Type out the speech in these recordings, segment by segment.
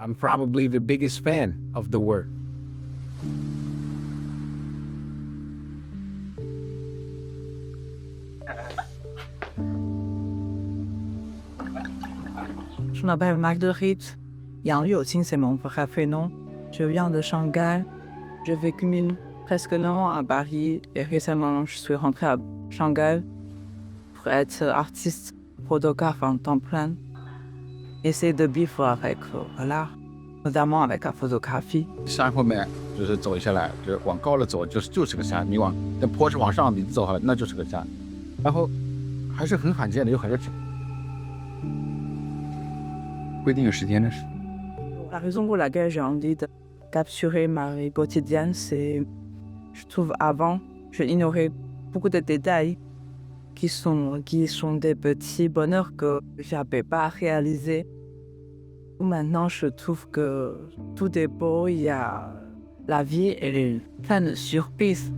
I'm probably the biggest fan of the work. Je m'appelle Marguerite. Yang Yuqing, c'est mon vrai prénom. Je viens de Shanghai. J'ai vécu presque 9 ans à Paris et récemment je suis rentrée à Shanghai pour être artiste photographe en temps plein. Essayer de vivre avec l'art, notamment avec la photographie. 山后面就是走下来，就是往高了走，就是个山。你往那坡是往上，你走下来那就是个山，然后还是很罕见的，有很多规定有时间的是。La raison pour laquelle j'ai envie de capturer ma vie quotidienne, c'est, je trouve, avant, je ignorais beaucoup de détails qui sont des petits bonheurs que je n'avais pas réalisés. Maintenant, je trouve que tout est beau, il y a la vie, elle est pleine de surprises.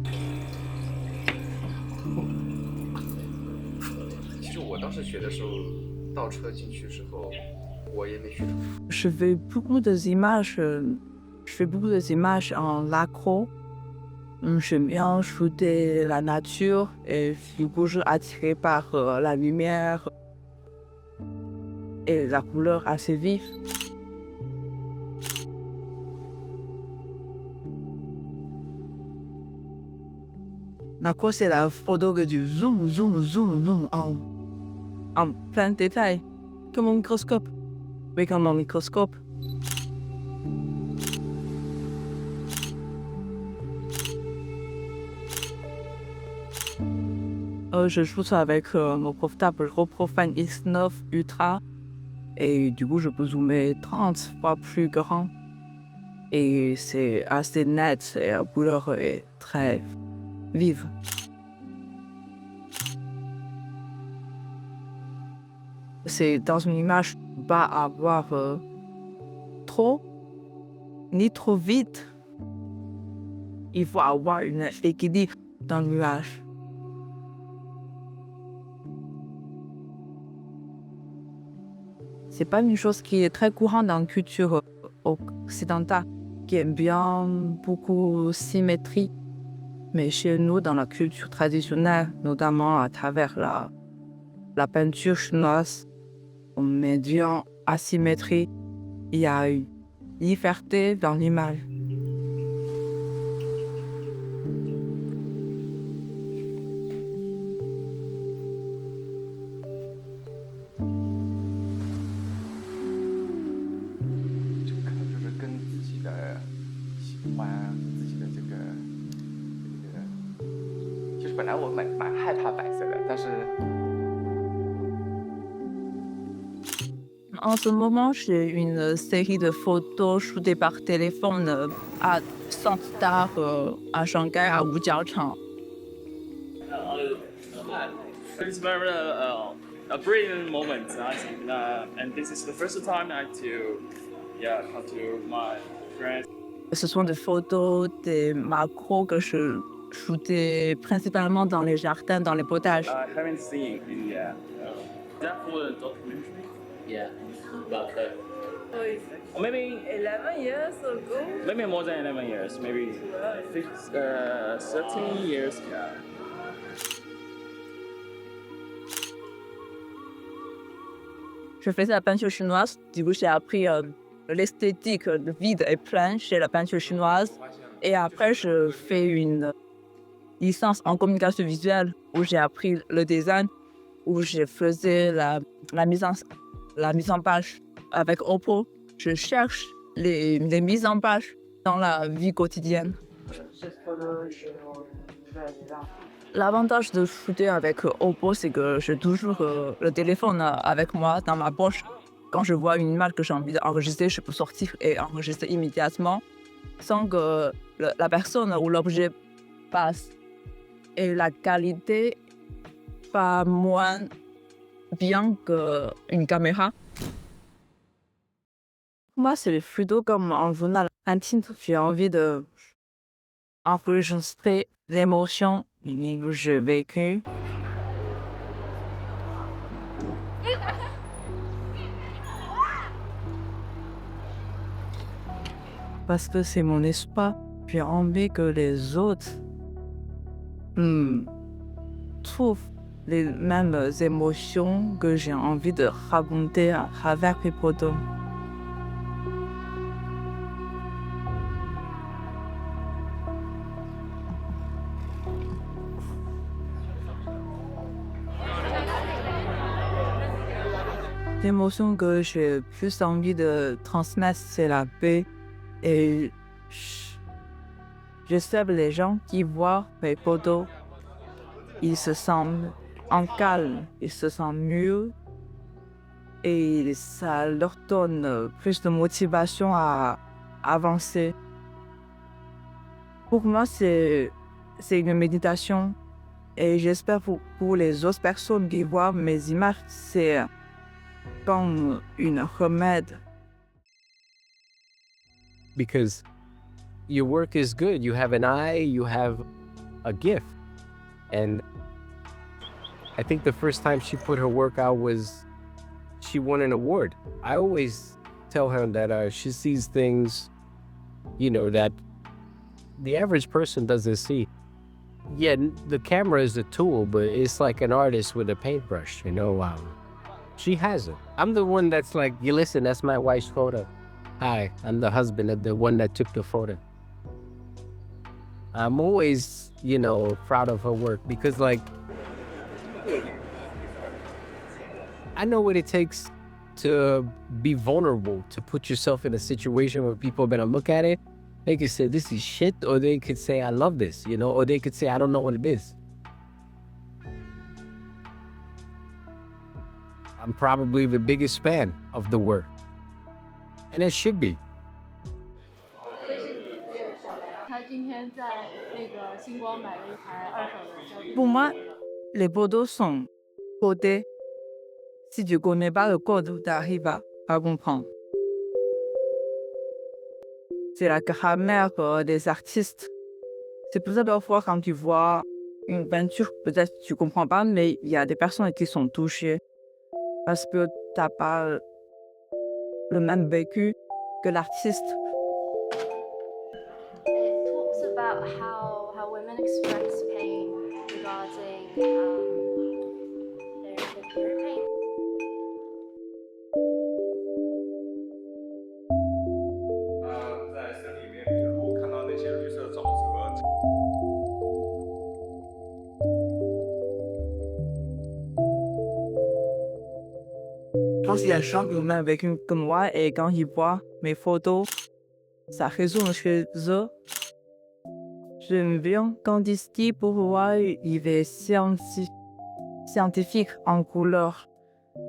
其实我当时学的时候，倒车进去之后，我也没学到。Je fais beaucoup d'images, je fais beaucoup d'images en macro. J'aime bien shooter la nature et je suis toujours attirée par la lumière et la couleur assez vive. Macro, c'est la photo que tu zoom, zoom, zoom, zoom en plein détail, comme un microscope. Oui, comme un microscope. Je joue ça avec mon portable GoPro X9 Ultra et du coup je peux zoomer 30 fois plus grand et c'est assez net et la couleur est très vive. C'est dans une image pas avoir trop ni trop vite. Il faut avoir un équilibre dans l'image. C'est pas une chose qui est très courante dans la culture occidentale, qui aime bien beaucoup symétrie. Mais chez nous, dans la culture traditionnelle, notamment à travers la peinture chinoise, on met bien asymétrie. Il y a une liberté dans l'image. En ce moment, j'ai une série de photos shootées par téléphone à Centre d'art à Shanghai, à Wujiaochang. It's very a brilliant moment, I think, and this is the first time I come to my friends. Ce sont des photos, des macros que je shootais principalement dans les jardins, dans les potages. I haven't seen in that for the documentary. Yeah, about that. Or maybe 11 years ago. maybe more than 11 years, maybe 13 years. Yeah. Je faisais la peinture chinoise, du coup j'ai appris l'esthétique vide et plein chez la peinture chinoise. Et après, je fais une licence en communication visuelle où j'ai appris le design, où je faisais la mise en page avec Oppo. Je cherche les mises en page dans la vie quotidienne. L'avantage de shooter avec Oppo, c'est que j'ai toujours le téléphone avec moi dans ma poche. Quand je vois une image que j'ai envie d'enregistrer, je peux sortir et enregistrer immédiatement sans que la personne ou l'objet passe. Et la qualité pas moins bien qu'une caméra. Moi, c'est plutôt comme un journal intime. J'ai envie de enregistrer l'émotion que j'ai vécue. parce que c'est mon espoir. J'ai envie que les autres trouvent les mêmes émotions que j'ai envie de raconter à travers mes photos. L'émotion que j'ai plus envie de transmettre, c'est la paix. Et j'espère que les gens qui voient mes photos, ils se sentent en calme, ils se sentent mieux. Et ça leur donne plus de motivation à avancer. Pour moi, c'est une méditation. Et j'espère pour les autres personnes qui voient mes images, c'est comme une remède. Because your work is good. You have an eye, you have a gift. And I think the first time she put her work out was she won an award. I always tell her that she sees things, that the average person doesn't see. Yeah, the camera is a tool, but it's like an artist with a paintbrush, She has it. I'm the one that's like, listen, that's my wife's photo. Hi, I'm the husband of the one that took the photo. I'm always, proud of her work because, like, I know what it takes to be vulnerable, to put yourself in a situation where people are going to look at it. They could say, this is shit, or they could say, I love this, or they could say, I don't know what it is. I'm probably the biggest fan of the work. And it should be. Pour moi, les photos sont codées. Si tu ne connais pas le code, tu arrives à comprendre. C'est la grammaire des artistes. C'est pour ça parfois quand tu vois une peinture, peut-être tu ne comprends pas, mais il y a des personnes qui sont touchées parce que tu n'as pas le même vécu que l'artiste. It talks about how women express pain regarding their period pain. Je pense qu'il y a des gens qui ont le même vécu que moi et quand ils voient mes photos, ça résonne chez eux. J'aime bien quand ils disent pour moi, il est scientifique en couleur.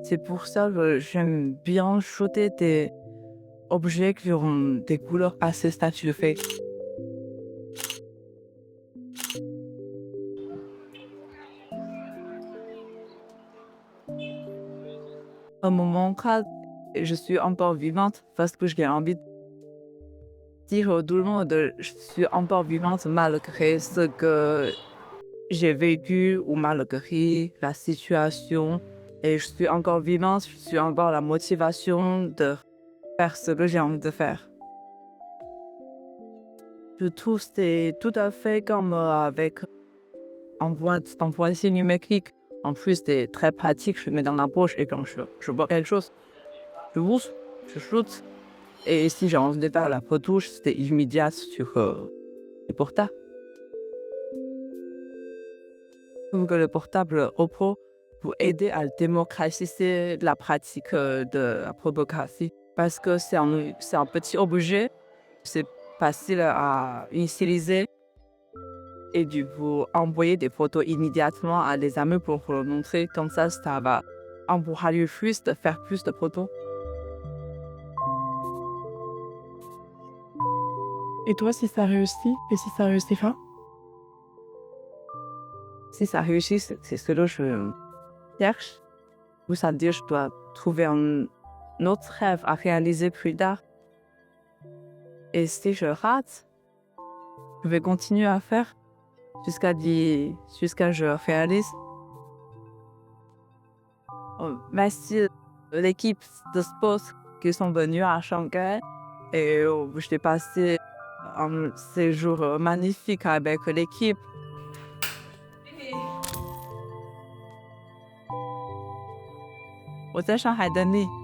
C'est pour ça que j'aime bien shooter des objets qui ont des couleurs assez statuées. À un moment cadre, je suis encore vivante parce que j'ai envie de dire à tout le monde que je suis encore vivante malgré ce que j'ai vécu ou malgré la situation. Et je suis encore vivante, je suis encore la motivation de faire ce que j'ai envie de faire. Je trouve que c'est tout à fait comme avec un voici numérique. En plus, c'est très pratique, je le mets dans la poche et quand je vois quelque chose, je bouge, je shoot. Et si j'ai envie de faire la photo, c'était immédiat sur le portable. Je trouve que le portable GoPro pour aider à démocratiser la pratique de la photographie. Parce que c'est un petit objet, c'est facile à utiliser. Et du coup, envoyer des photos immédiatement à des amis pour leur montrer. Comme ça va encourager plus de faire plus de photos. Et toi, si ça réussit et si ça réussit pas? Si ça réussit, c'est ce que je cherche. Ou ça veut dire que je dois trouver un autre rêve à réaliser plus tard. Et si je rate, je vais continuer à faire jusqu'à je réalise. Merci l'équipe de sport qui sont venus à Shanghai Et j'ai passé un séjour magnifique avec l'équipe. 我在上海的你。